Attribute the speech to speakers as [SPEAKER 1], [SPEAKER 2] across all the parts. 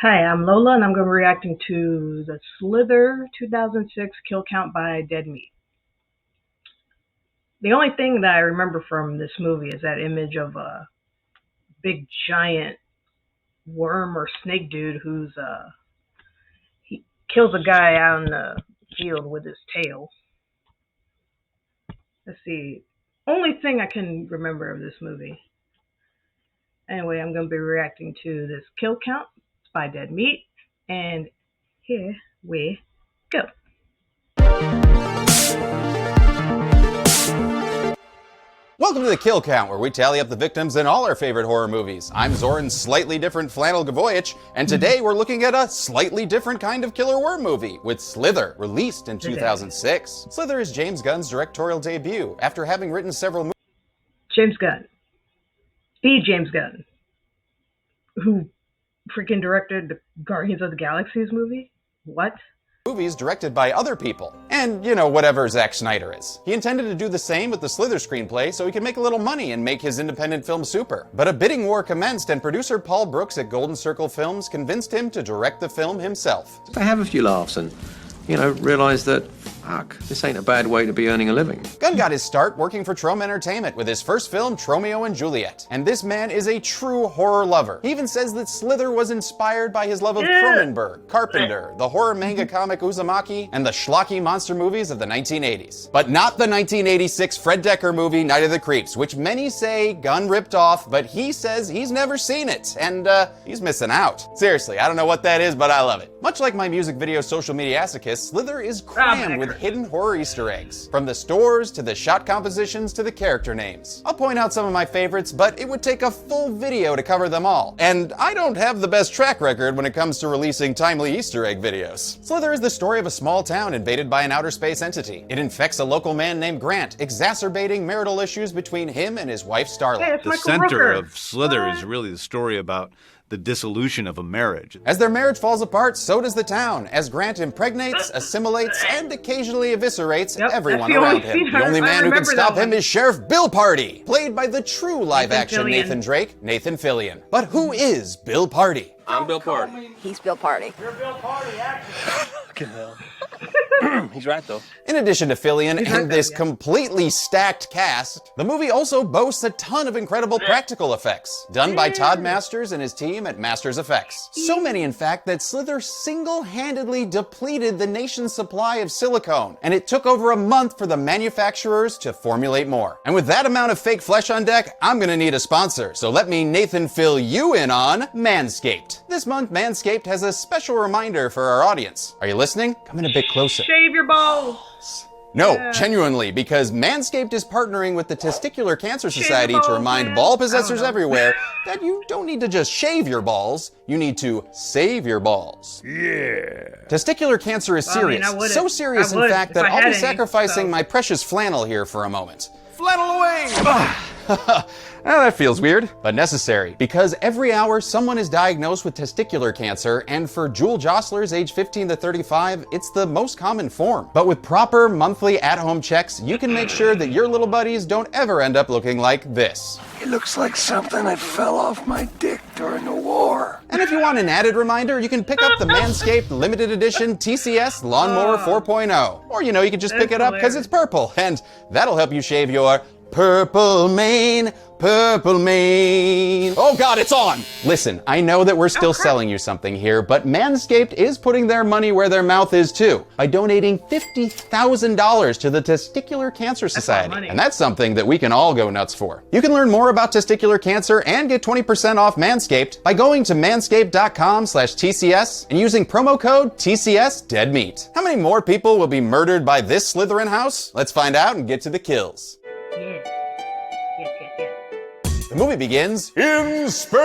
[SPEAKER 1] Hi, I'm Lola, and I'm going to be reacting to the Slither 2006 Kill Count by Dead Meat. The only thing that I remember from this movie is that image of a big giant worm or snake dude he kills a guy out in the field with his tail. Let's see. Only thing I can remember of this movie. Anyway, I'm going to be reacting to this Kill Count by Dead Meat, and here we go.
[SPEAKER 2] Welcome to the Kill Count, where we tally up the victims in all our favorite horror movies. I'm Zoran's slightly different Flannel Gavoyich, and today we're looking at a slightly different kind of killer worm movie with Slither, released in 2006. Slither is James Gunn's directorial debut, after having written several movies.
[SPEAKER 1] James Gunn. The James Gunn. Who freaking directed the Guardians of the Galaxy's movie? What?
[SPEAKER 2] Movies directed by other people. And, you know, whatever Zack Snyder is. He intended to do the same with the Slither screenplay so he could make a little money and make his independent film super. But a bidding war commenced, and producer Paul Brooks at Golden Circle Films convinced him to direct the film himself.
[SPEAKER 3] I have a few laughs and, realize that, fuck, this ain't a bad way to be earning a living.
[SPEAKER 2] Gunn got his start working for Trome Entertainment with his first film, Tromeo and Juliet. And this man is a true horror lover. He even says that Slither was inspired by his love of Cronenberg, Carpenter, the horror manga comic Uzumaki, and the schlocky monster movies of the 1980s. But not the 1986 Fred Dekker movie, Night of the Creeps, which many say Gunn ripped off, but he says he's never seen it, and he's missing out. Seriously, I don't know what that is, but I love it. Much like my music video social media masochist, Slither is crammed with hidden horror Easter eggs. From the stores, to the shot compositions, to the character names. I'll point out some of my favorites, but it would take a full video to cover them all. And I don't have the best track record when it comes to releasing timely Easter egg videos. Slither is the story of a small town invaded by an outer space entity. It infects a local man named Grant, exacerbating marital issues between him and his wife Starlight.
[SPEAKER 4] The center of Slither is really the story about the dissolution of a marriage.
[SPEAKER 2] As their marriage falls apart, so does the town, as Grant impregnates, assimilates, and occasionally eviscerates everyone around him. The only man who can stop him is Sheriff Bill Party, played by the true live-action Nathan Drake, Nathan Fillion. But who is Bill Party?
[SPEAKER 5] I'm Bill Party.
[SPEAKER 6] He's Bill Party.
[SPEAKER 5] You're Bill Party, actually. Fucking hell. He's right, though.
[SPEAKER 2] In addition to Fillion and this completely stacked cast, the movie also boasts a ton of incredible practical effects, done by Todd Masters and his team at Masters Effects. So many, in fact, that Slither single-handedly depleted the nation's supply of silicone, and it took over a month for the manufacturers to formulate more. And with that amount of fake flesh on deck, I'm gonna need a sponsor, so let me Nathan fill you in on Manscaped. This month, Manscaped has a special reminder for our audience. Are you listening? Come in a bit closer.
[SPEAKER 1] Shave your balls.
[SPEAKER 2] No, genuinely, because Manscaped is partnering with the Testicular Cancer Society to remind ball possessors everywhere that you don't need to just shave your balls, you need to save your balls. Yeah. Testicular cancer is serious. So serious, in fact, that I'll be sacrificing my precious flannel here for a moment.
[SPEAKER 4] Flannel away!
[SPEAKER 2] Well, that feels weird, but necessary, because every hour someone is diagnosed with testicular cancer, and for Jewel Jostlers age 15 to 35, it's the most common form. But with proper monthly at-home checks, you can make sure that your little buddies don't ever end up looking like this.
[SPEAKER 7] It looks like something that fell off my dick during the war.
[SPEAKER 2] And if you want an added reminder, you can pick up the Manscaped limited edition TCS Lawnmower 4.0. Or, you can just pick it up because it's purple, and that'll help you shave your purple mane. Purple mane. Oh God, it's on! Listen, I know that we're still selling you something here, but Manscaped is putting their money where their mouth is too, by donating $50,000 to the Testicular Cancer Society. And that's something that we can all go nuts for. You can learn more about testicular cancer and get 20% off Manscaped by going to manscaped.com/TCS and using promo code TCSDeadMeat. How many more people will be murdered by this Slytherin house? Let's find out and get to the kills. The movie begins in space!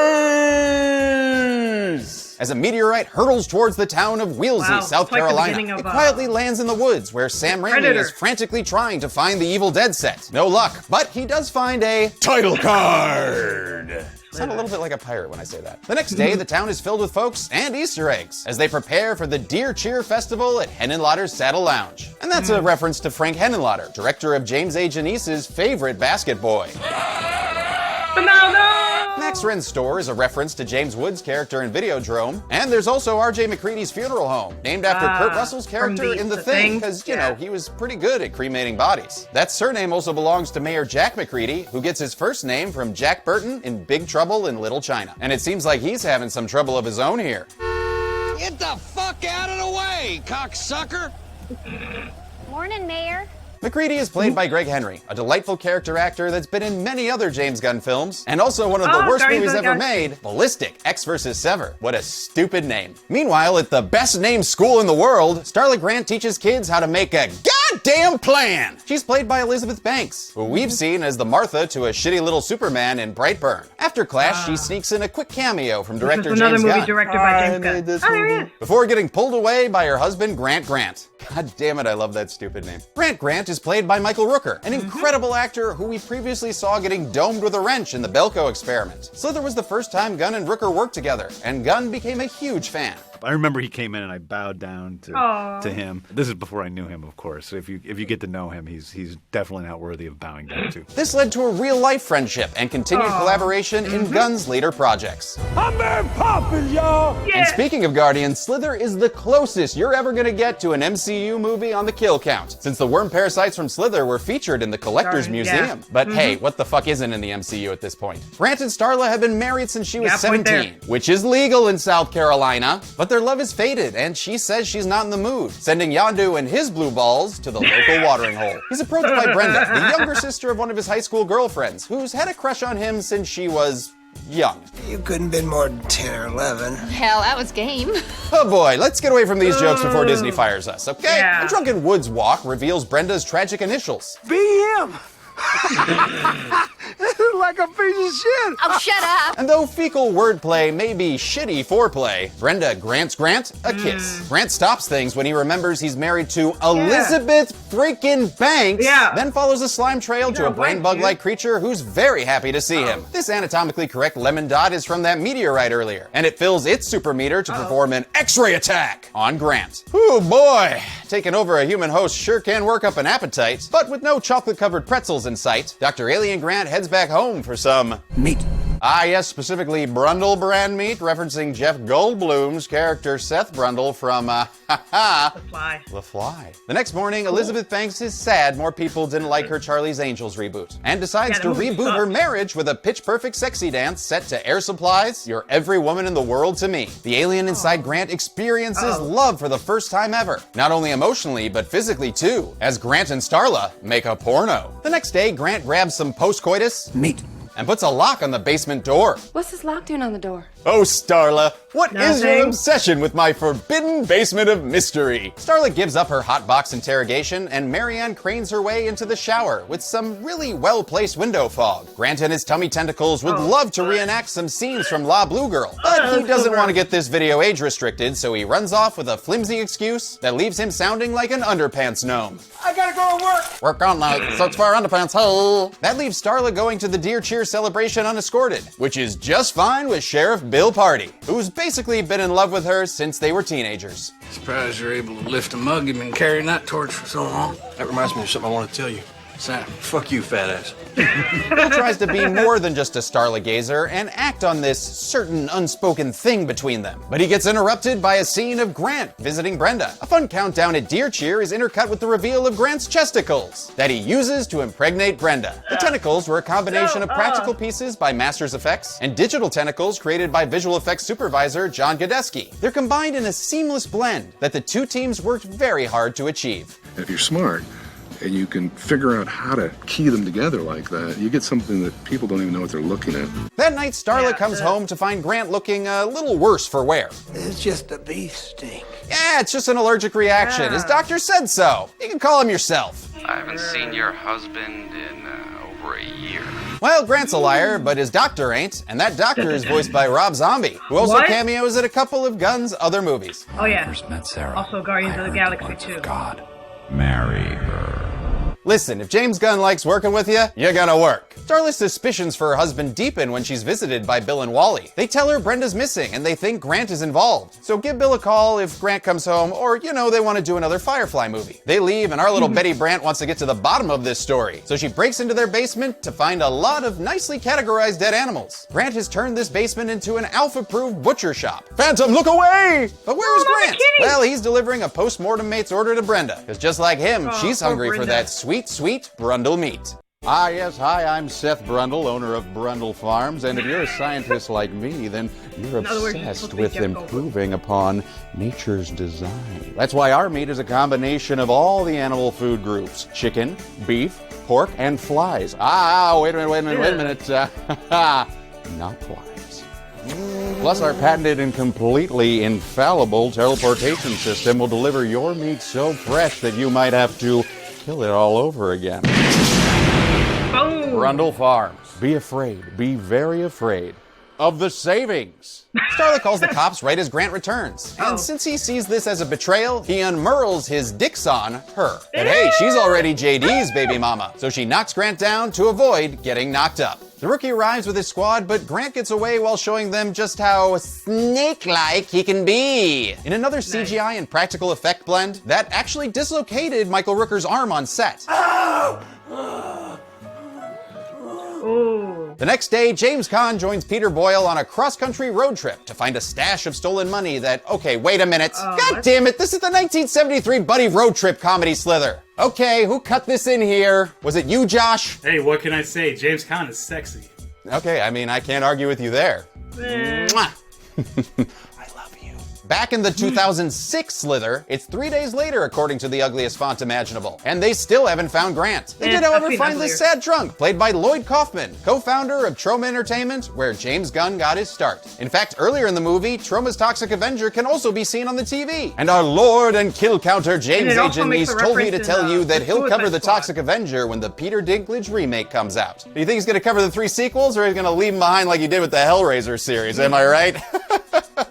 [SPEAKER 2] As a meteorite hurtles towards the town of Wheelsy, South Carolina. It quietly lands in the woods where Sam Raimi is frantically trying to find the Evil Dead set. No luck, but he does find a title card. Sound a little bit like a pirate when I say that. The next day, the town is filled with folks and Easter eggs as they prepare for the Deer Cheer Festival at Henenlotter's Saddle Lounge. And that's a reference to Frank Henenlotter, director of James A. Janice's favorite Basket Boy.
[SPEAKER 1] Banana!
[SPEAKER 2] Max Ren's store is a reference to James Woods' character in Videodrome. And there's also R.J. McCready's funeral home, named after Kurt Russell's character in The Thing, because, you know, he was pretty good at cremating bodies. That surname also belongs to Mayor Jack McCready, who gets his first name from Jack Burton in Big Trouble in Little China. And it seems like he's having some trouble of his own here.
[SPEAKER 6] Get the fuck out of the way, cocksucker!
[SPEAKER 8] Morning, Mayor.
[SPEAKER 2] McCready is played by Greg Henry, a delightful character actor that's been in many other James Gunn films, and also one of the worst movies ever made, Ballistic, X vs. Sever. What a stupid name. Meanwhile, at the best-named school in the world, Starla Grant teaches kids how to make a goddamn plan! She's played by Elizabeth Banks, who we've seen as the Martha to a shitty little Superman in Brightburn. After class, she sneaks in a quick cameo from director James Gunn.
[SPEAKER 1] Another movie directed by James Gunn. There he is.
[SPEAKER 2] Before getting pulled away by her husband, Grant Grant. God damn it, I love that stupid name. Grant Grant is played by Michael Rooker, an incredible actor who we previously saw getting domed with a wrench in the Belko Experiment. Slither was the first time Gunn and Rooker worked together, and Gunn became a huge fan.
[SPEAKER 4] I remember he came in and I bowed down to him. This is before I knew him, of course. So if you get to know him, he's definitely not worthy of bowing down to.
[SPEAKER 2] This led to a real-life friendship and continued collaboration in Gunn's later projects.
[SPEAKER 7] I'm Mary Poppins, y'all!
[SPEAKER 2] And speaking of Guardians, Slither is the closest you're ever gonna get to an MCU movie on the kill count, since the worm parasites from Slither were featured in the Collector's Museum. But hey, what the fuck isn't in the MCU at this point? Grant and Starla have been married since she was 17, which is legal in South Carolina, but their love is faded, and she says she's not in the mood, sending Yondu and his blue balls to the local watering hole. He's approached by Brenda, the younger sister of one of his high school girlfriends, who's had a crush on him since she was young.
[SPEAKER 9] You couldn't have been more than 10 or 11.
[SPEAKER 8] Hell, that was game.
[SPEAKER 2] Oh boy, let's get away from these jokes before Disney fires us, okay? A drunken woods walk reveals Brenda's tragic initials.
[SPEAKER 7] BM! Like a piece of shit.
[SPEAKER 8] Oh, shut up.
[SPEAKER 2] And though fecal wordplay may be shitty foreplay, Brenda grants Grant a kiss. Grant stops things when he remembers he's married to Elizabeth freaking Banks, then follows a slime trail to a brain bug-like creature who's very happy to see him. This anatomically correct lemon dot is from that meteorite earlier, and it fills its super meter to perform an X-ray attack on Grant. Oh boy, taking over a human host sure can work up an appetite, but with no chocolate-covered pretzels in sight, Dr. Alien Grant heads back home for some
[SPEAKER 9] meat.
[SPEAKER 2] Ah, yes, specifically Brundle brand meat, referencing Jeff Goldblum's character Seth Brundle from, The
[SPEAKER 1] Fly.
[SPEAKER 2] The Fly. The next morning, Elizabeth Banks is sad more people didn't like her Charlie's Angels reboot, and decides to reboot her marriage with a pitch-perfect sexy dance set to Air Supply's You're Every Woman in the World to Me. The alien inside Grant experiences love for the first time ever, not only emotionally, but physically too, as Grant and Starla make a porno. The next day, Grant grabs some post-coitus
[SPEAKER 9] meat
[SPEAKER 2] and puts a lock on the basement door.
[SPEAKER 10] What's this lock doing on the door?
[SPEAKER 2] Oh, Starla, what is your obsession with my forbidden basement of mystery? Starla gives up her hotbox interrogation, and Marianne cranes her way into the shower with some really well-placed window fog. Grant and his tummy tentacles would love to reenact some scenes from La Blue Girl, but he doesn't want to get this video age-restricted, so he runs off with a flimsy excuse that leaves him sounding like an underpants gnome.
[SPEAKER 7] I gotta go to work!
[SPEAKER 2] Work all night, search for underpants, ho! That leaves Starla going to the Deer Cheer celebration unescorted, which is just fine with Sheriff Bill Party, who's basically been in love with her since they were teenagers.
[SPEAKER 6] Surprised you're able to lift a mug and been carrying that torch for so long.
[SPEAKER 5] That reminds me of something I want to tell you.
[SPEAKER 6] Sam.
[SPEAKER 5] Fuck you, fat ass.
[SPEAKER 2] Bill tries to be more than just a Starla gazer and act on this certain unspoken thing between them. But he gets interrupted by a scene of Grant visiting Brenda. A fun countdown at Deer Cheer is intercut with the reveal of Grant's chesticles that he uses to impregnate Brenda. The tentacles were a combination of practical pieces by Masters Effects and digital tentacles created by visual effects supervisor John Godeski. They're combined in a seamless blend that the two teams worked very hard to achieve.
[SPEAKER 11] If you're smart, and you can figure out how to key them together like that, you get something that people don't even know what they're looking at.
[SPEAKER 2] That night, Starla comes home to find Grant looking a little worse for wear.
[SPEAKER 9] It's just a bee sting.
[SPEAKER 2] Yeah, it's just an allergic reaction. His doctor said so. You can call him yourself.
[SPEAKER 12] I haven't seen your husband in over a year.
[SPEAKER 2] Well, Grant's a liar, but his doctor ain't, and that doctor is voiced by Rob Zombie, who also cameos in a couple of Gunn's other movies.
[SPEAKER 1] Oh yeah.
[SPEAKER 12] First met Sarah.
[SPEAKER 1] Also Guardians of the Galaxy too.
[SPEAKER 12] God, marry her.
[SPEAKER 2] Listen, if James Gunn likes working with you, you're gonna work. Starla's suspicions for her husband deepen when she's visited by Bill and Wally. They tell her Brenda's missing and they think Grant is involved. So give Bill a call if Grant comes home or, you know, they want to do another Firefly movie. They leave and our little Betty Brant wants to get to the bottom of this story. So she breaks into their basement to find a lot of nicely categorized dead animals. Grant has turned this basement into an Alpha-approved butcher shop. Phantom, look away! But where is Grant? Well, he's delivering a post-mortem mate's order to Brenda. Because just like him, she's hungry for that sweet, sweet Brundle meat.
[SPEAKER 10] Ah, yes, hi, I'm Seth Brundle, owner of Brundle Farms, and if you're a scientist like me, then you're obsessed with improving upon nature's design. That's why our meat is a combination of all the animal food groups: chicken, beef, pork, and flies. Wait a minute. Not flies. Plus, our patented and completely infallible teleportation system will deliver your meat so fresh that you might have to kill it all over again.
[SPEAKER 1] Boom.
[SPEAKER 10] Brundle Farms. Be afraid. Be very afraid of the savings.
[SPEAKER 2] Starla calls the cops right as Grant returns. And since he sees this as a betrayal, he unmurls his dicks on her. But hey, she's already JD's baby mama. So she knocks Grant down to avoid getting knocked up. The rookie arrives with his squad, but Grant gets away while showing them just how snake-like he can be. In another CGI and practical effect blend, that actually dislocated Michael Rooker's arm on set.
[SPEAKER 1] Ooh.
[SPEAKER 2] The next day, James Caan joins Peter Boyle on a cross-country road trip to find a stash of stolen money that, okay, wait a minute. God damn it, this is the 1973 buddy road trip comedy Slither. Okay, who cut this in here? Was it you, Josh?
[SPEAKER 13] Hey, what can I say? James Caan is sexy.
[SPEAKER 2] Okay, I mean, I can't argue with you there. Mwah. Back in the 2006 Slither, it's 3 days later according to the ugliest font imaginable. And they still haven't found Grant. They did, however, find this sad drunk, played by Lloyd Kaufman, co-founder of Troma Entertainment, where James Gunn got his start. In fact, earlier in the movie, Troma's Toxic Avenger can also be seen on the TV. And our lord and kill counter James Agent Nice told me to tell you that he'll cover the Toxic Avenger when the Peter Dinklage remake comes out. Do you think he's gonna cover the 3 sequels, or he's gonna leave them behind like he did with the Hellraiser series, am I right?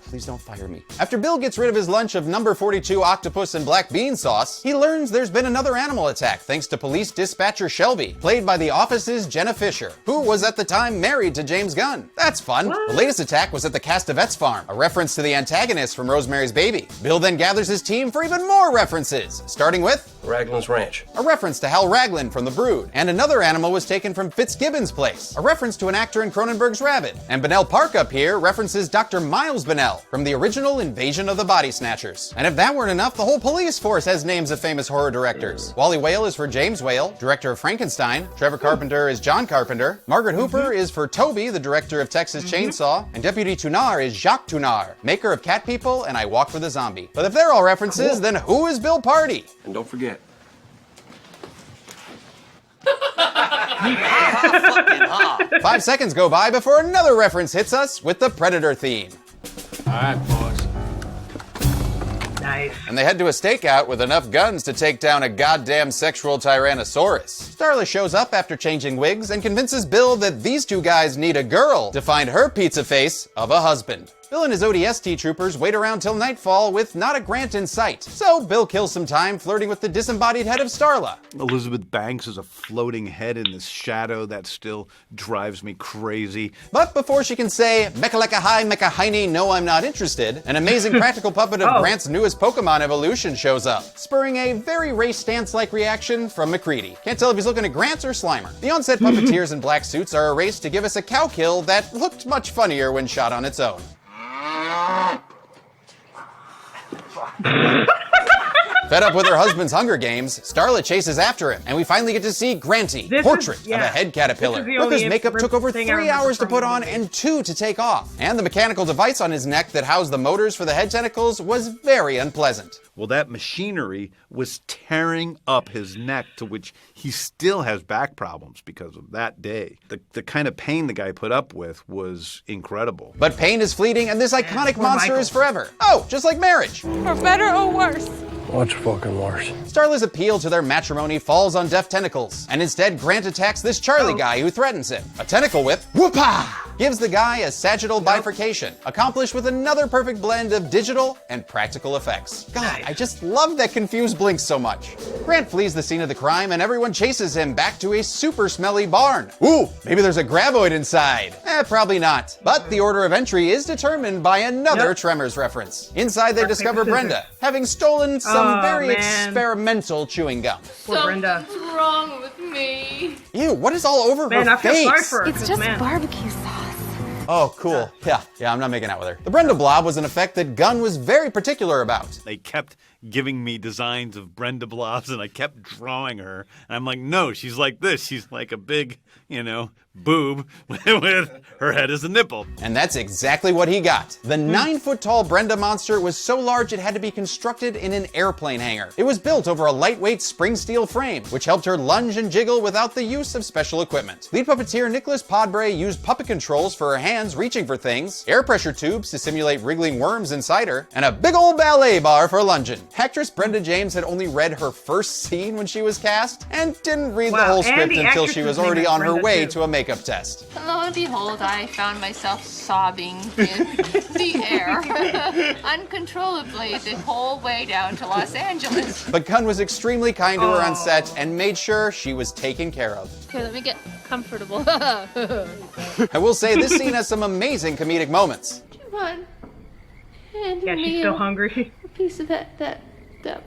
[SPEAKER 2] Please don't fire me. After Bill gets rid of his lunch of number 42 octopus and black bean sauce, he learns there's been another animal attack thanks to police dispatcher Shelby, played by The Office's Jenna Fisher, who was at the time married to James Gunn. That's fun. The latest attack was at the Castavet's farm, a reference to the antagonist from Rosemary's Baby. Bill then gathers his team for even more references, starting with
[SPEAKER 5] Raglan's Ranch,
[SPEAKER 2] a reference to Hal Raglan from The Brood, and another animal was taken from Fitzgibbon's place, a reference to an actor in Cronenberg's Rabid. And Bennell Park up here references Dr. Miles Bennell from the original Invasion of the Body Snatchers. And if that weren't enough, the whole police force has names of famous horror directors. Wally Whale is for James Whale, director of Frankenstein. Trevor Carpenter is John Carpenter. Margaret Hooper is for Toby, the director of Texas Chainsaw. And Deputy Tunar is Jacques Tunar, maker of Cat People and I Walk for the Zombie. But if they're all references, then who is Bill Party?
[SPEAKER 5] And don't forget,
[SPEAKER 2] 5 seconds go by before another reference hits us with the Predator theme.
[SPEAKER 5] all right, boys.
[SPEAKER 1] Nice.
[SPEAKER 2] And they head to a stakeout with enough guns to take down a goddamn sexual Tyrannosaurus. Starla shows up after changing wigs and convinces Bill that these two guys need a girl to find her pizza face of a husband. Bill and his ODST troopers wait around till nightfall with not a Grant in sight. So Bill kills some time flirting with the disembodied head of Starla.
[SPEAKER 4] Elizabeth Banks is a floating head in this shadow that still drives me crazy.
[SPEAKER 2] But before she can say, Mechaleka hi, Mecha Heine, no I'm not interested, an amazing practical puppet of Grant's newest Pokemon evolution shows up, spurring a very race stance-like reaction from McCready. Can't tell if he's looking at Grant or Slimer. The on-set puppeteers in black suits are erased to give us a cow kill that looked much funnier when shot on its own. Fed up with her husband's Hunger Games, Starla chases after him, and we finally get to see Granty, portrait of a head caterpillar. Rooker's makeup took over 3 hours to put on and 2 to take off. And the mechanical device on his neck that housed the motors for the head tentacles was very unpleasant.
[SPEAKER 4] Well, that machinery was tearing up his neck, to which he still has back problems because of that day. The kind of pain the guy put up with was incredible.
[SPEAKER 2] But pain is fleeting, and this iconic monster is forever. Oh, just like marriage.
[SPEAKER 14] For better or worse.
[SPEAKER 7] Much fucking worse.
[SPEAKER 2] Starla's appeal to their matrimony falls on deaf tentacles, and instead Grant attacks this Charlie guy who threatens him. A tentacle whip, whoopah! gives the guy a sagittal bifurcation, accomplished with another perfect blend of digital and practical effects. God, I just love that confused blink so much. Grant flees the scene of the crime and everyone chases him back to a super smelly barn. Ooh, maybe there's a graboid inside. Probably not. But the order of entry is determined by another Tremors reference. Inside they discover Brenda, having stolen some very experimental chewing gum.
[SPEAKER 1] Poor Brenda.
[SPEAKER 8] Something's wrong with me.
[SPEAKER 2] Ew, what is all over her
[SPEAKER 1] I feel
[SPEAKER 2] face?
[SPEAKER 1] sorry for her.
[SPEAKER 8] It's just barbecue sauce.
[SPEAKER 2] Oh, cool. Yeah, I'm not making out with her. The Brenda blob was an effect that Gunn was very particular about.
[SPEAKER 4] They kept giving me designs of Brenda blobs, and I kept drawing her. And I'm like, no, she's like this. She's like a big, boob with her head as a nipple.
[SPEAKER 2] And that's exactly what he got. The 9-foot-tall Brenda monster was so large it had to be constructed in an airplane hangar. It was built over a lightweight spring steel frame, which helped her lunge and jiggle without the use of special equipment. Lead puppeteer Nicholas Podbray used puppet controls for her hands reaching for things, air pressure tubes to simulate wriggling worms inside her, and a big old ballet bar for lunging. Actress Brenda James had only read her first scene when she was cast, and didn't read the whole script until she was already on her way to a makeup test.
[SPEAKER 8] And lo and behold, I found myself sobbing in the air uncontrollably the whole way down to Los Angeles.
[SPEAKER 2] But Gunn was extremely kind to her on set and made sure she was taken care of.
[SPEAKER 8] Okay, let me get comfortable.
[SPEAKER 2] I will say this scene has some amazing comedic moments.
[SPEAKER 8] Come on. Hand
[SPEAKER 1] Yeah,
[SPEAKER 8] me
[SPEAKER 1] she's still hungry.
[SPEAKER 8] a piece of that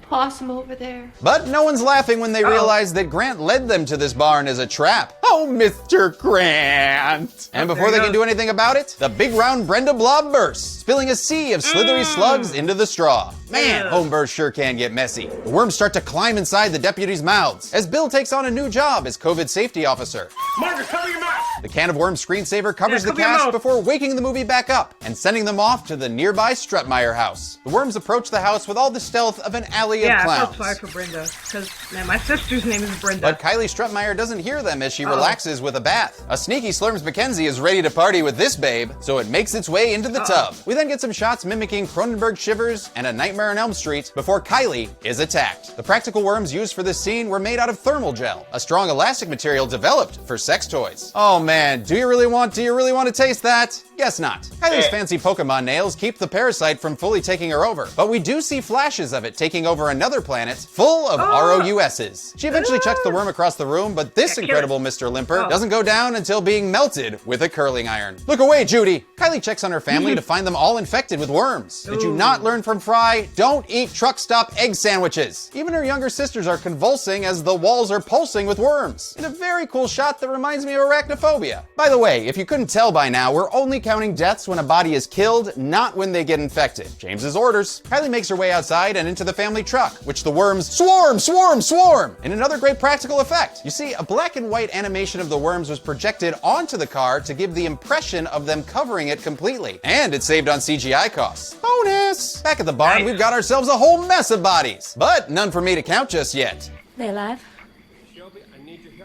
[SPEAKER 8] possum over there.
[SPEAKER 2] But no one's laughing when they realize that Grant led them to this barn as a trap. Oh, Mr. Grant! And before they can do anything about it, the big round Brenda blob bursts, spilling a sea of slithery slugs into the straw. Man, home births sure can get messy. The worms start to climb inside the deputies' mouths as Bill takes on a new job as COVID safety officer.
[SPEAKER 13] Margaret, cover your mouth!
[SPEAKER 2] The can of worms screensaver covers the
[SPEAKER 1] cover your
[SPEAKER 2] cast
[SPEAKER 1] mouth.
[SPEAKER 2] before waking the movie back up and sending them off to the nearby Strutmeyer house. The worms approach the house with all the stealth of an alley of
[SPEAKER 1] I
[SPEAKER 2] clowns.
[SPEAKER 1] felt sorry for Brenda. Because, man, my sister's name is Brenda.
[SPEAKER 2] But Kylie Strutmeyer doesn't hear them as she relaxes with a bath. A sneaky Slurms McKenzie is ready to party with this babe, so it makes its way into the tub. We then get some shots mimicking Cronenberg shivers and A Nightmare on Elm Street before Kylie is attacked. The practical worms used for this scene were made out of thermal gel, a strong elastic material developed for sex toys. Oh man, do you really want to taste that? Guess not. Kylie's fancy Pokemon nails keep the parasite from fully taking her over, but we do see flashes of it taking over another planet full of ROUSs. She eventually chucks the worm across the room, but this incredible Mr. Limper doesn't go down until being melted with a curling iron. Look away, Judy! Kylie checks on her family to find them all infected with worms. Did you not learn from Fry? Don't eat truck stop egg sandwiches. Even her younger sisters are convulsing as the walls are pulsing with worms. In a very cool shot that reminds me of arachnophobia. By the way, if you couldn't tell by now, we're only counting deaths when a body is killed, not when they get infected. James's orders. Kylie makes her way outside and into the family truck, which the worms swarm in another great practical effect. You see, a black and white animation of the worms was projected onto the car to give the impression of them covering it completely. And it saved on CGI costs. Bonus! Back at the barn, we've got ourselves a whole mess of bodies, but none for me to count just yet.
[SPEAKER 8] They alive?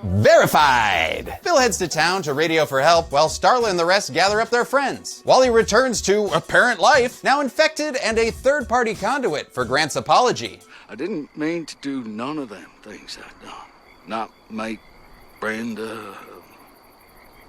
[SPEAKER 2] Verified! Bill heads to town to radio for help while Starla and the rest gather up their friends. Wally returns to apparent life, now infected and a third-party conduit for Grant's apology.
[SPEAKER 7] I didn't mean to do none of them things I done. Not make Brenda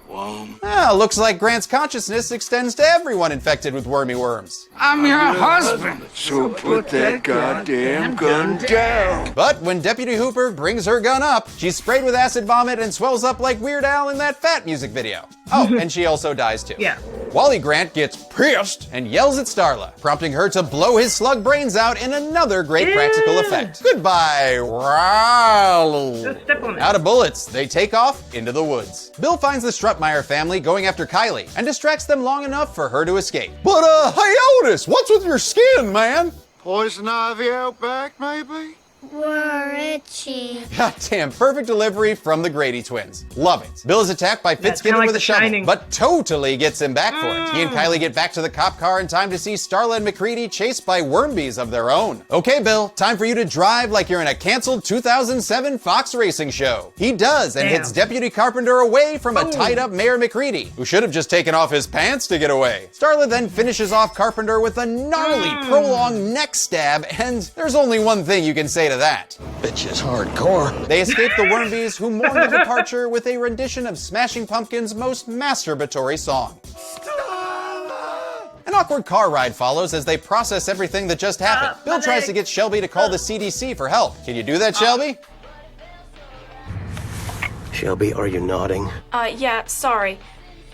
[SPEAKER 7] one.
[SPEAKER 2] Looks like Grant's consciousness extends to everyone infected with wormy worms.
[SPEAKER 7] I'm your husband, so put that goddamn gun down.
[SPEAKER 2] But when Deputy Hooper brings her gun up, she's sprayed with acid vomit and swells up like Weird Al in that Fat music video. Oh, and she also dies too.
[SPEAKER 1] Yeah.
[SPEAKER 2] Wally Grant gets pissed and yells at Starla, prompting her to blow his slug brains out in another great practical effect. Goodbye, Wally.
[SPEAKER 1] Just step on it.
[SPEAKER 2] Out of bullets, they take off into the woods. Bill finds the Strutmeyer family going after Kylie and distracts them long enough for her to escape. But hey Otis, what's with your skin, man?
[SPEAKER 7] Poison ivy out back, maybe?
[SPEAKER 8] We're itchy.
[SPEAKER 2] Goddamn, perfect delivery from the Grady twins. Love it. Bill is attacked by Fitzgibbon with a shovel, but totally gets him back for it. He and Kylie get back to the cop car in time to see Starla and McCready chased by wormbees of their own. Okay, Bill, time for you to drive like you're in a canceled 2007 Fox racing show. He does, and hits Deputy Carpenter away from a tied-up Mayor McCready, who should have just taken off his pants to get away. Starla then finishes off Carpenter with a gnarly, prolonged neck stab, and there's only one thing you can say say to that.
[SPEAKER 9] Bitch is hardcore.
[SPEAKER 2] They escape the Wormbies, who mourn the departure with a rendition of Smashing Pumpkins' most masturbatory song. An awkward car ride follows as they process everything that just happened. Bill tries to get Shelby to call the CDC for help. Can you do that, Shelby?
[SPEAKER 9] Shelby, are you nodding?
[SPEAKER 14] Yeah, sorry.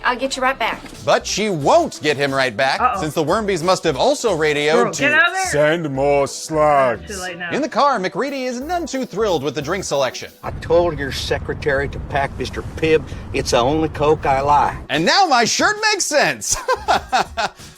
[SPEAKER 14] I'll get you right back.
[SPEAKER 2] But she won't get him right back, since the Wormbies must have also radioed to
[SPEAKER 10] send more slugs.
[SPEAKER 1] Too late now.
[SPEAKER 2] In the car, McReady is none too thrilled with the drink selection.
[SPEAKER 9] I told your secretary to pack Mr. Pibb. It's the only Coke I like.
[SPEAKER 2] And now my shirt makes sense!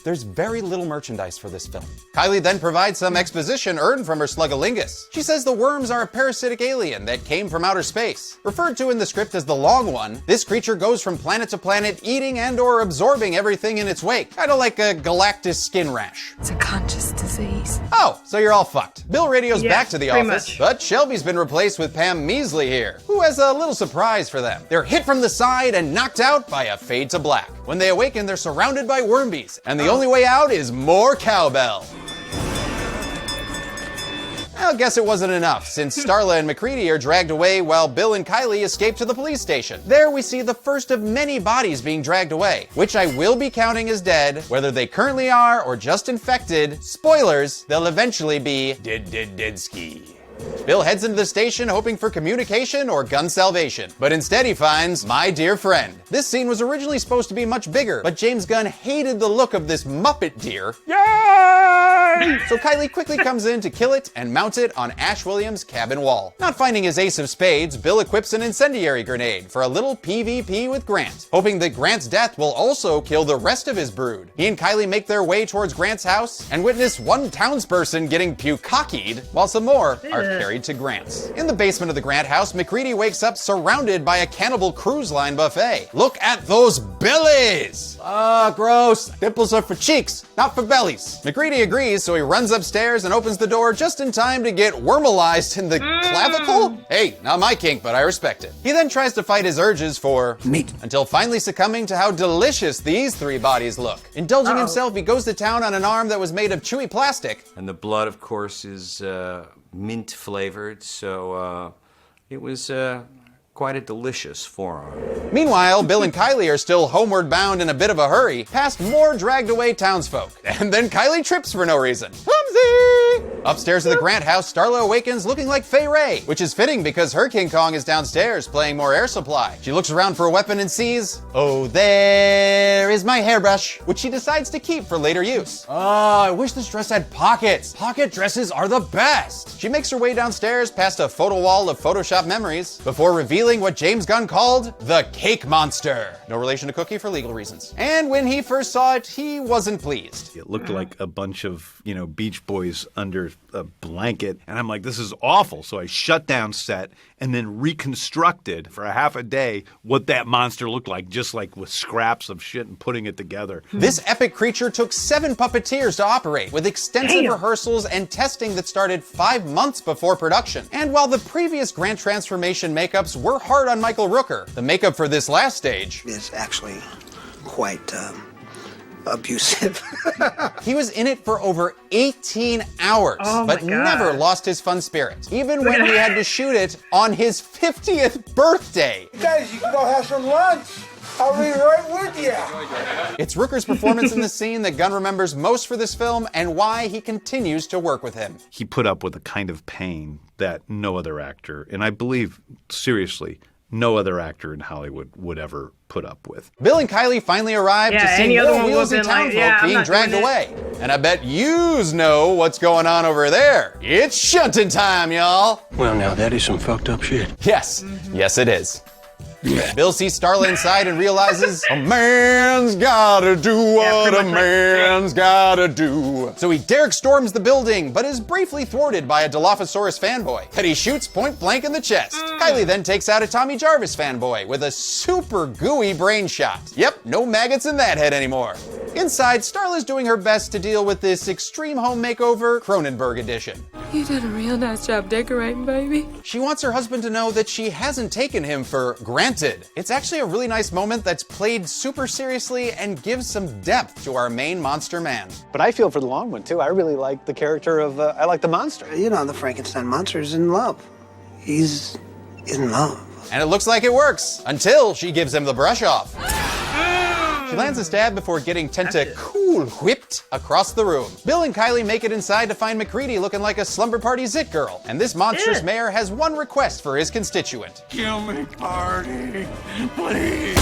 [SPEAKER 2] There's very little merchandise for this film. Kylie then provides some exposition earned from her sluggalingus. She says the worms are a parasitic alien that came from outer space. Referred to in the script as the Long One, this creature goes from planet to planet, eating and or absorbing everything in its wake. Kinda like a galactus skin rash.
[SPEAKER 14] It's a conscious disease.
[SPEAKER 2] Oh, so you're all fucked. Bill radios
[SPEAKER 1] Yeah,
[SPEAKER 2] back to the
[SPEAKER 1] pretty
[SPEAKER 2] office,
[SPEAKER 1] much.
[SPEAKER 2] but Shelby's been replaced with Pam Measley here, who has a little surprise for them. They're hit from the side and knocked out by a fade to black. When they awaken, they're surrounded by Wormbies, and the only way out is more cowbell. I guess it wasn't enough, since Starla and McCready are dragged away while Bill and Kylie escape to the police station. There we see the first of many bodies being dragged away, which I will be counting as dead, whether they currently are or just infected. Spoilers, they'll eventually be dead ski. Bill heads into the station hoping for communication or gun salvation, but instead he finds my dear friend. This scene was originally supposed to be much bigger, but James Gunn hated the look of this Muppet deer. Yay! So Kylie quickly comes in to kill it and mount it on Ash Williams' cabin wall. Not finding his ace of spades, Bill equips an incendiary grenade for a little PvP with Grant, hoping that Grant's death will also kill the rest of his brood. He and Kylie make their way towards Grant's house and witness one townsperson getting pukakied, while some more are carried to Grant's. In the basement of the Grant house, McCready wakes up surrounded by a cannibal cruise line buffet. Look at those bellies! Gross. Dimples are for cheeks, not for bellies. McCready agrees, so he runs upstairs and opens the door just in time to get wormalized in the clavicle? Hey, not my kink, but I respect it. He then tries to fight his urges for meat, until finally succumbing to how delicious these three bodies look. Indulging himself, he goes to town on an arm that was made of chewy plastic.
[SPEAKER 3] And the blood, of course, is mint flavored, so it was quite a delicious forearm.
[SPEAKER 2] Meanwhile, Bill and Kylie are still homeward bound in a bit of a hurry, past more dragged away townsfolk. And then Kylie trips for no reason. Whoopsie! Upstairs at the Grant house, Starla awakens looking like Fay Ray, which is fitting because her King Kong is downstairs playing more air supply. She looks around for a weapon and sees, oh, there is my hairbrush, which she decides to keep for later use. Oh, I wish this dress had pockets. Pocket dresses are the best. She makes her way downstairs past a photo wall of Photoshop memories before revealing what James Gunn called the Cake Monster. No relation to Cookie for legal reasons. And when he first saw it, he wasn't pleased.
[SPEAKER 4] It looked like a bunch of, Beach Boys under a blanket. And I'm like, this is awful. So I shut down set and then reconstructed for a half a day what that monster looked like, just like with scraps of shit and putting it together.
[SPEAKER 2] This epic creature took 7 puppeteers to operate, with extensive rehearsals and testing that started 5 months before production. And while the previous Grant transformation makeups were hard on Michael Rooker, the makeup for this last stage
[SPEAKER 9] is actually quite abusive.
[SPEAKER 2] He was in it for over 18 hours, but never lost his fun spirit, even when he had to shoot it on his 50th birthday.
[SPEAKER 15] Guys, you can go have some lunch. I'll be right with you.
[SPEAKER 2] It's Rooker's performance in the scene that Gunn remembers most for this film and why he continues to work with him.
[SPEAKER 4] He put up with a kind of pain that no other actor, and I believe, seriously, no other actor in Hollywood would ever put up with.
[SPEAKER 2] Bill and Kylie finally arrived to see more wheelsy townfolk being dragged away. And I bet yous know what's going on over there. It's shunting time, y'all.
[SPEAKER 9] Well, now that is some fucked up shit.
[SPEAKER 2] Yes. Yes, it is. Bill sees Starla inside and realizes a man's gotta do what a man's gotta do. So he Derek storms the building, but is briefly thwarted by a Dilophosaurus fanboy that he shoots point blank in the chest. Kylie then takes out a Tommy Jarvis fanboy with a super gooey brain shot. Yep, no maggots in that head anymore. Inside, Starla's doing her best to deal with this extreme home makeover Cronenberg edition.
[SPEAKER 14] You did a real nice job decorating, baby.
[SPEAKER 2] She wants her husband to know that she hasn't taken him for granted. It's actually a really nice moment that's played super seriously and gives some depth to our main monster man.
[SPEAKER 16] But I feel for the long one, too. I really like the character of, I like the monster.
[SPEAKER 15] You know, the Frankenstein monster is in love. He's in love.
[SPEAKER 2] And it looks like it works, until she gives him the brush off. She lands a stab before getting cool whipped across the room. Bill and Kylie make it inside to find McCready looking like a slumber party zit girl. And this monstrous mayor has one request for his constituent.
[SPEAKER 7] Kill me, party, please.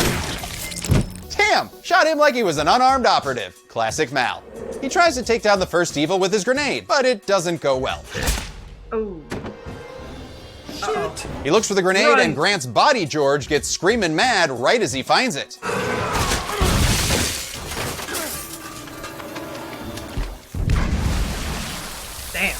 [SPEAKER 2] Damn! Shot him like he was an unarmed operative. Classic Mal. He tries to take down the first evil with his grenade, but it doesn't go well.
[SPEAKER 1] Oh.
[SPEAKER 2] Shit. He looks for the grenade and Grant's body George gets screaming mad right as he finds it.
[SPEAKER 1] Damn.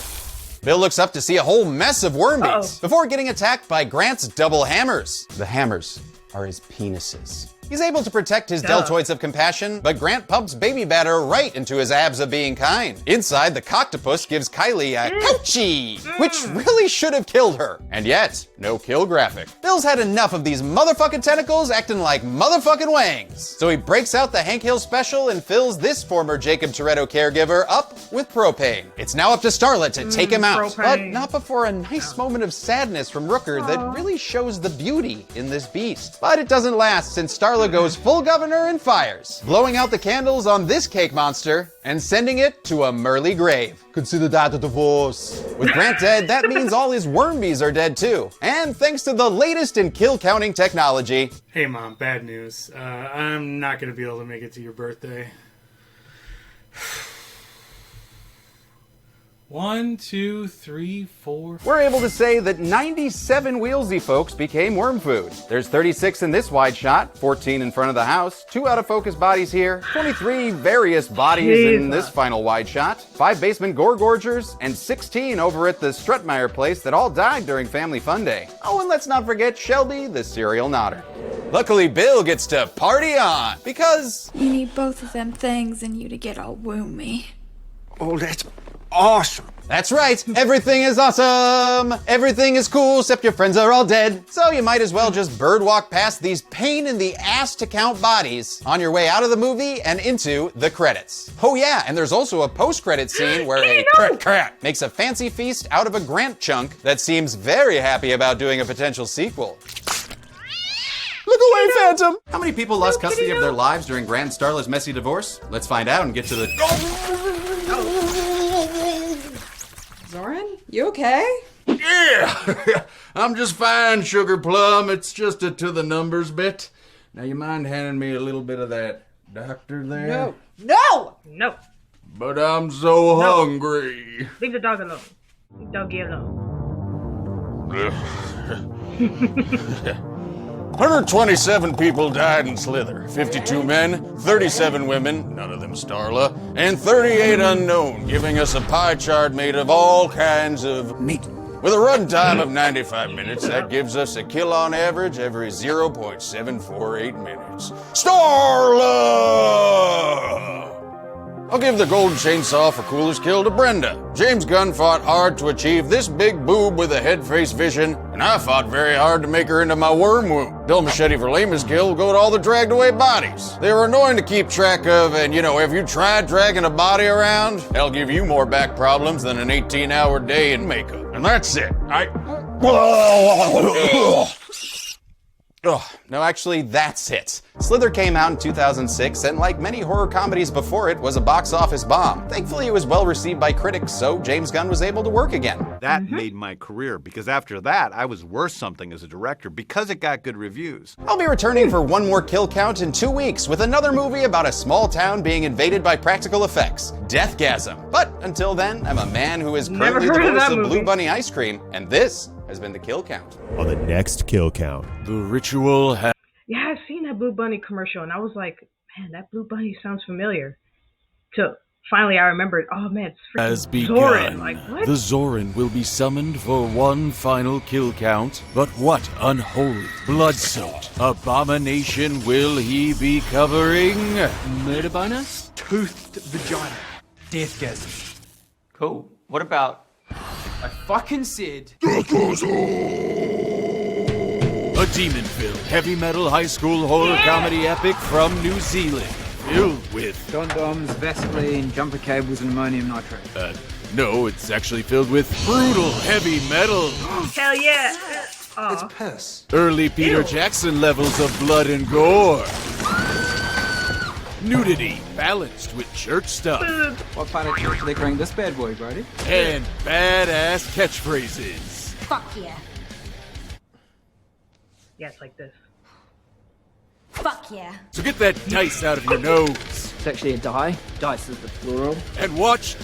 [SPEAKER 2] Bill looks up to see a whole mess of worm beaks before getting attacked by Grant's double hammers. The hammers are his penises. He's able to protect his deltoids of compassion, but Grant pumps baby batter right into his abs of being kind. Inside, the coctopus gives Kylie a couchie, which really should have killed her. And yet, no kill graphic. Bill's had enough of these motherfucking tentacles acting like motherfucking wangs. So he breaks out the Hank Hill special and fills this former Jacob Toretto caregiver up with propane. It's now up to Starlet to take him out, but not before a nice moment of sadness from Rooker that really shows the beauty in this beast. But it doesn't last since Starlet goes full governor and fires, blowing out the candles on this cake monster and sending it to a Merly grave. Consider that a divorce. With Grant dead, that means all his worm bees are dead too. And thanks to the latest in kill counting technology.
[SPEAKER 13] Hey Mom, bad news. I'm not gonna be able to make it to your birthday. 1, 2, 3, 4.
[SPEAKER 2] We're able to say that 97 wheelsy folks became worm food. There's 36 in this wide shot, 14 in front of the house, 2 out of focus bodies here, 23 various bodies in this final wide shot, 5 basement gore-gorgers, and 16 over at the Strutmeyer place that all died during Family Fun Day. Oh, and let's not forget Shelby, the serial nodder. Luckily, Bill gets to party on, because...
[SPEAKER 14] You need both of them things and you to get all woomy.
[SPEAKER 15] Oh, that's awesome.
[SPEAKER 2] That's right, everything is awesome! Everything is cool, except your friends are all dead. So you might as well just birdwalk past these pain in the ass to count bodies on your way out of the movie and into the credits. Oh yeah, and there's also a post-credit scene where a cat makes a fancy feast out of a Grant chunk that seems very happy about doing a potential sequel. Look away, Phantom! How many people lost custody of their lives during Grant and Starla's messy divorce? Let's find out and get to the...
[SPEAKER 17] Zoran, you okay?
[SPEAKER 7] Yeah, I'm just fine, Sugar Plum. It's just a to the numbers bit. Now, you mind handing me a little bit of that doctor there?
[SPEAKER 17] No. No!
[SPEAKER 1] No.
[SPEAKER 7] But I'm so hungry.
[SPEAKER 1] Leave the dog alone. Leave doggy alone.
[SPEAKER 7] 127 people died in Slither. 52 men, 37 women, none of them Starla, and 38 unknown, giving us a pie chart made of all kinds of meat. With a run time of 95 minutes, that gives us a kill on average every 0.748 minutes. Starla! I'll give the golden chainsaw for coolest kill to Brenda. James Gunn fought hard to achieve this big boob with a head-face vision, and I fought very hard to make her into my worm womb. Bill Machete for lamest kill will go to all the dragged away bodies. They were annoying to keep track of, and if you tried dragging a body around, that'll give you more back problems than an 18-hour day in makeup. And that's it. No, actually, that's it. Slither came out in 2006, and like many horror comedies before it, was a box office bomb. Thankfully, it was well received by critics, so James Gunn was able to work again.
[SPEAKER 4] That made my career, because after that, I was worth something as a director, because it got good reviews.
[SPEAKER 2] I'll be returning for one more kill count in 2 weeks with another movie about a small town being invaded by practical effects, Deathgasm. But until then, I'm a man who is currently the voice of Blue Bunny Ice Cream, and this has been the Kill Count.
[SPEAKER 18] On the next Kill Count,
[SPEAKER 7] the ritual has...
[SPEAKER 1] Yeah, I've seen that Blue Bunny commercial, and I was like, man, that Blue Bunny sounds familiar. Till finally I remembered, oh man, it's freaking Zoran. Like, what?
[SPEAKER 19] The Zoran will be summoned for one final kill count, but what unholy, blood-soaked abomination will he be covering?
[SPEAKER 5] Murder bonus? Toothed vagina. Deathgasm.
[SPEAKER 3] Cool. What about
[SPEAKER 17] I fucking said.
[SPEAKER 19] A demon-filled heavy metal high school horror comedy epic from New Zealand. Filled with
[SPEAKER 17] Condoms, Vaseline, jumper cables, and ammonium nitrate.
[SPEAKER 19] No, it's actually filled with brutal heavy metal.
[SPEAKER 1] Hell yeah.
[SPEAKER 17] It's piss.
[SPEAKER 19] Early Peter Jackson levels of blood and gore. Nudity balanced with church stuff.
[SPEAKER 17] What part of church are they calling this bad boy, Brody?
[SPEAKER 19] And badass catchphrases.
[SPEAKER 20] Fuck yeah.
[SPEAKER 1] Yeah, it's like this.
[SPEAKER 20] Fuck yeah.
[SPEAKER 19] So get that dice out of your nose.
[SPEAKER 17] It's actually a die. Dice is the plural.
[SPEAKER 19] And watch.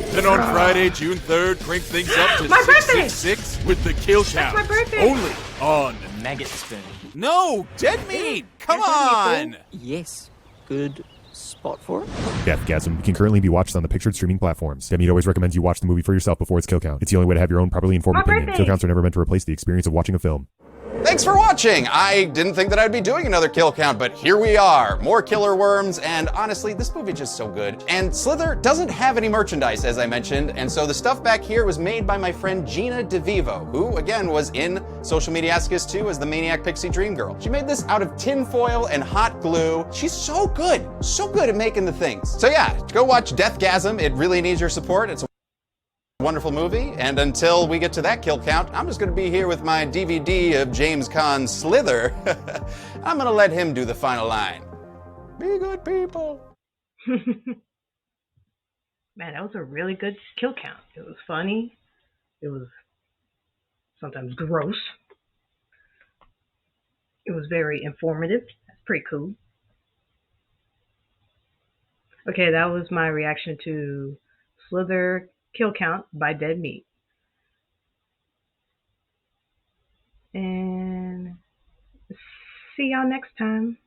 [SPEAKER 19] Then on Friday, June 3rd, crank things up to
[SPEAKER 1] My birthday!
[SPEAKER 19] 666 with the kill count.
[SPEAKER 1] That's my birthday!
[SPEAKER 19] Only on
[SPEAKER 17] Maggot spin.
[SPEAKER 19] No, dead meat. Come on.
[SPEAKER 17] Yes. Good spot for it.
[SPEAKER 18] Deathgasm can currently be watched on the pictured streaming platforms. Demi always recommends you watch the movie for yourself before its kill count. It's the only way to have your own properly informed opinion. Kill counts are never meant to replace the experience of watching a film.
[SPEAKER 2] Thanks for watching! I didn't think that I'd be doing another kill count, but here we are. More killer worms, and honestly, this movie's just so good. And Slither doesn't have any merchandise, as I mentioned, and so the stuff back here was made by my friend Gina DeVivo, who, again, was in Social Mediascus 2 as the Maniac Pixie Dream Girl. She made this out of tin foil and hot glue. She's so good at making the things. So yeah, go watch Deathgasm. It really needs your support. It's a wonderful movie, and until we get to that kill count, I'm just gonna be here with my DVD of James Caan's Slither. I'm gonna let him do the final line. Be good people.
[SPEAKER 1] Man, that was a really good kill count. It was funny. It was sometimes gross. It was very informative. That's pretty cool. Okay, that was my reaction to Slither Kill Count by Dead Meat. And see y'all next time.